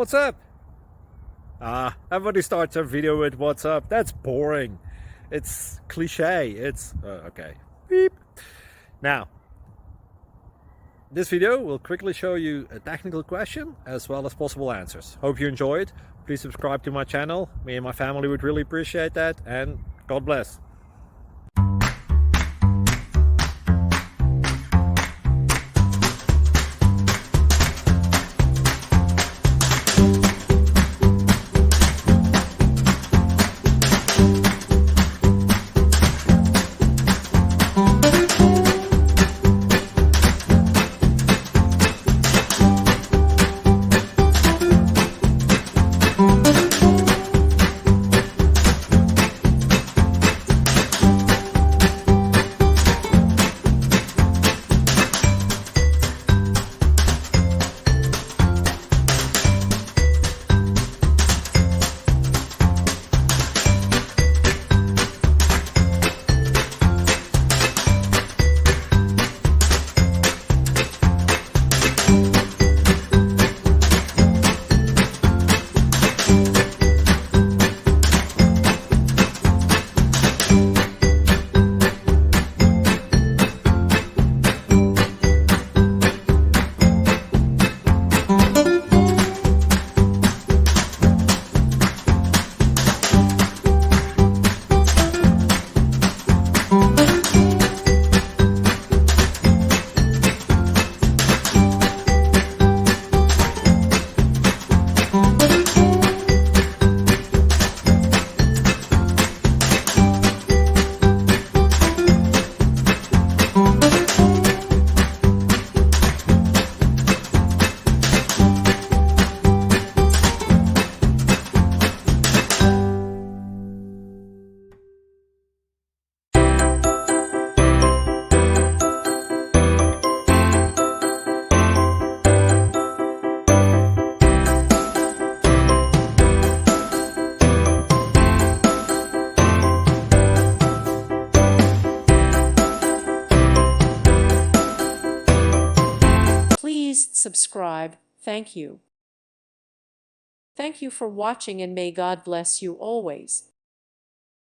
What's up? Everybody starts their video with what's up. That's boring. It's cliche. It's okay. Beep. Now, this video will quickly show you a technical question as well as possible answers. Hope you enjoyed. Please subscribe to my channel. Me and my family would really appreciate that, and God bless. Please subscribe. Thank you. Thank you for watching, and may God bless you always.